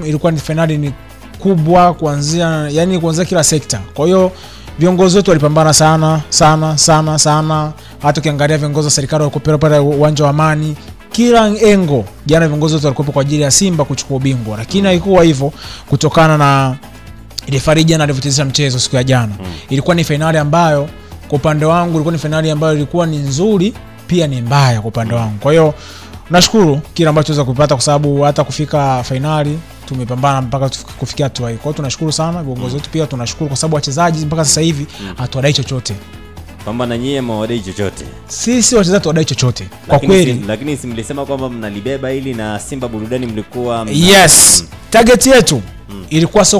ilikuwa ni finali ni kubwa kuanzia kila sekta. Kwa hiyo viongozi wetu walipambana sana. Hata ukiangalia viongozi wa serikali walikuwa pale uwanja wa Amani, kila engo jana viongozi wetu walikuwa kwa ajili ya Simba kuchukua ubingwa. Lakini haikuwa hivyo kutokana na ile farija na alivyocheza mchezo siku ya jana. Ilikuwa ni finali ambayo kwa upande wangu ilikuwa ni finali ambayo ilikuwa ni nzuri pia ni mbaya kwa upande wangu. Kwa hiyo nashukuru kila ambacho tunaweza kupata kwa sababu hata kufika finali tumepambana mpaka kufikia hatua hii. Kwa hiyo tunashukuru sana viongozi wetu, pia tunashukuru kwa sababu wachezaji mpaka sasa hivi hatuwadai chochote. Kwamba na nyie mwadai chochote. Sisi wachezaji wadai chochote. Kwa kweli. Lakini si mlisema kwamba mnalibeba hili na Simba burudani mlikuwa Yes. Target yetu ilikuwa sio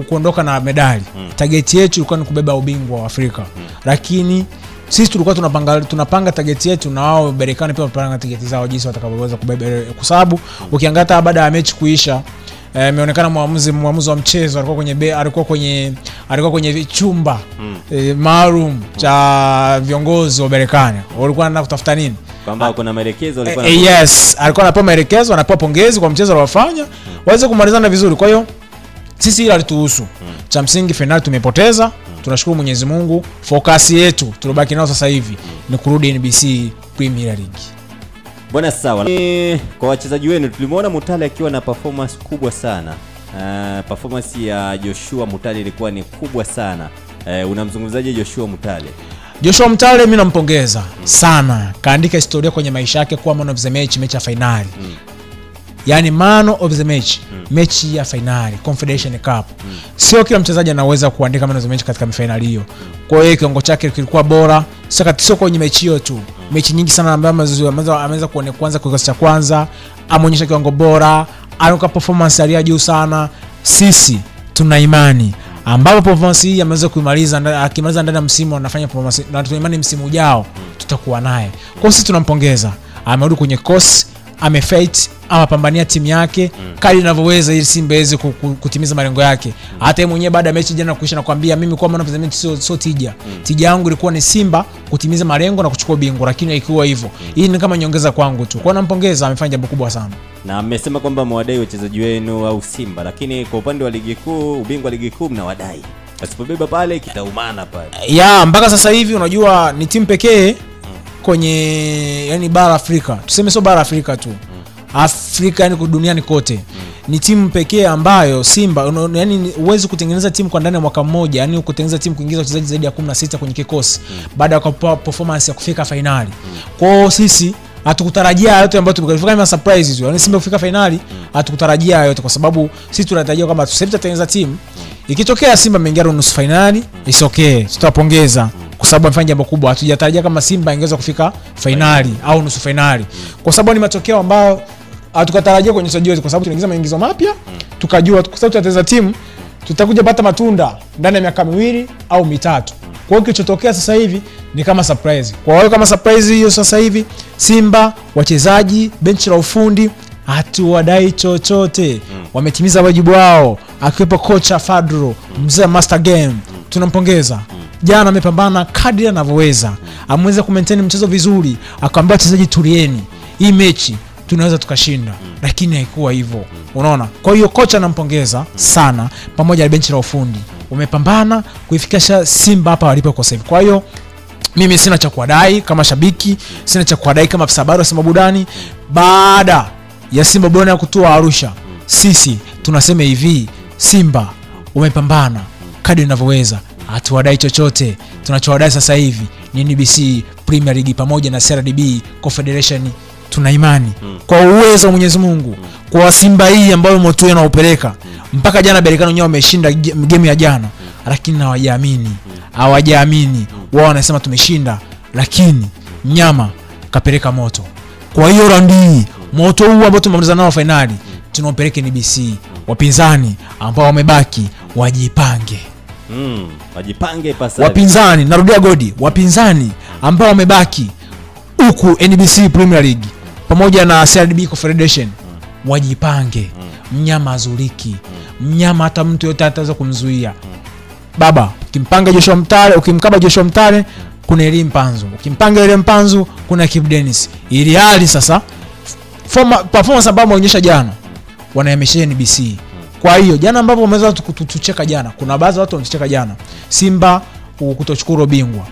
kuondoka na medali. Target yetu ilikuwa ni kubeba ubingwa wa Afrika. Lakini sisi tulikuwa tunapanga target yetu na wao Berkane pia wanapanga target zao jinsi watakavyoweza kubeba, kwa sababu ukiangalia baada ya mechi kuisha imeonekana muamuzi wa mchezo alikuwa kwenye chumba maalum cha viongozi wa Berkane. Walikuwa wanataka kutafuta nini? Kwamba kuna maelekezo alikuwa yes, alikuwa anapewa maelekezo, anapewa pongezi kwa mchezo aliofanya waweze kumalizana vizuri. Kwa hiyo sisi ile alituhusu. Cha msingi finali tumepoteza. Tunashukuru Mwenyezi Mungu. Focus yetu tulobaki nao sasa hivi ni kurudi NBC Premier League. Bwana sawa. Kwa wachezaji wenu tulimuona Mutale akiwa na performance kubwa sana. Performance ya Joshua Mutale ilikuwa ni kubwa sana. Unamzungumzaje Joshua Mutale? Joshua Mutale mimi nampongeza sana. Kaandika historia kwenye maisha yake kuwa man of the match, mechi ya finali. Yani man of the match, mechi ya finali, Confederation Cup. Sio kila mchezaji anaweza kuandika man of the match katika finali hiyo. Kwa hiyo kiwango chake kilikuwa bora. Sio kwenye mechi hiyo tu. Mechi nyingi sana ambazo ameweza kuanza kwa kikosi cha kwanza, ameonyesha kiwango bora, anaoka performance ya juu sana. Sisi tuna imani ambapo performance hii ameweza kuimaliza, akimaliza ndani ya msimu anafanya performance na tuna imani msimu ujao tutakuwa naye. Kwa hiyo sisi tunampongeza. Amerudi kwenye course, amefight, amepambania timu yake kali inavyoweza ili Simba iweze kutimiza malengo yake. Hata yeye mwenyewe baada ya mechi jana kuisha nakwambia mimi kwa maana mechi sio tija. Tija yangu ilikuwa ni Simba kutimiza malengo na kuchukua ubingwa, lakini haikuwa hivyo. Hii ni kama nyongeza kwangu tu. Kwa nampongeza, amefanya jambo kubwa sana. Na amesema kwamba mwadai wachezaji wenu au Simba, lakini kwa upande wa ligi kuu, ubingwa wa ligi kuu mnawadai. Asipobeba pale kitaumana pale. Mpaka sasa hivi unajua ni timu pekee kwenye bara Afrika. Tuseme sio bara Afrika tu. Afrika yani duniani kote. Ni timu pekee ambayo Simba yani uwezo kutengeneza timu kwa ndani ya mwaka mmoja, yani kutengeneza timu kuingiza wachezaji zaidi ya 16 kwenye kikosi baada ya kupa performance ya kufika finali. Kwa hiyo sisi hatukutarajia yote ambayo tulifanya kama surprise tu. Yani Simba kufika finali hatukutarajia yote kwa sababu sisi tunatarajia kama tutatengeneza timu. Ikitokea Simba ameingia nusu finali, is okay. Tutapongeza kwa sababu amefanya jambo kubwa. Hatujatarajia kama Simba ingeweza kufika finali au nusu finali. Kwa sababu ni matokeo ambayo hatukutarajia kwenye usaji wetu kwa sababu tunaingiza maingizo mapya, tukajua kwa sababu tutacheza timu tutakuja pata matunda ndani ya miaka 2 au 3. Kwa hiyo kilichotokea sasa hivi ni kama surprise. Kwa hiyo kama surprise hiyo sasa hivi Simba wachezaji, benchi la ufundi hatuwadai chochote. Wametimiza wajibu wao, akiwepo kocha Fadro, mzee master game. Tunampongeza. Jana amepambana kadri anavyoweza. Ameweza kumaintain mchezo vizuri, akamwambia wachezaji tulieni. Hii mechi tunaweza tukashinda, lakini haikuwa hivyo. Unaona? Kwa hiyo kocha nampongeza sana pamoja na benchi la ufundi. Wamepambana kuifikisha Simba hapa walipo kwa sasa. Kwa hiyo mimi sina cha kuwadai kama shabiki, sina cha kuwadai kama afisa habari wa Simba Burudani. Baada ya Simba Burudani kutoa Arusha, sisi tunasema hivi, Simba umepambana kadri inavyoweza. Hatuwadai chochote. Tunachowadai sasa hivi ni NBC Premier League pamoja na CRDB Confederation. Tuna imani kwa uwezo wa Mwenyezi Mungu kwa Simba hii ambayo moto yanaupeleka mpaka jana Berkane wenyewe wameshinda game ya jana, lakini hawajaamini. Wao wanasema tumeshinda, lakini mnyama kapeleka moto. Kwa hiyo raundi moto huu ambao tumemaliza nao finali tunaopeleka NBC. Wapinzani ambao wamebaki wajipange. Wajipange ipasavyo. Wapinzani, narudia Godi, wapinzani ambao wamebaki huku NBC Premier League pamoja na CRDB Confederation wajipange. Mnyama azuliki. Mnyama hata mtu yote ataweza kumzuia. Baba, ukimpanga Joshua Mutale, ukimkaba Joshua Mutale kuna Elie Mpanzu. Ukimpanga Elie Mpanzu kuna Kibu Dennis. Ili hali sasa performance ambayo ameonyesha jana wanahamishia NBC. Kwa hiyo jana ambapo wameweza tucheka jana, kuna baadhi ya watu wanacheka jana Simba kutochukua ubingwa.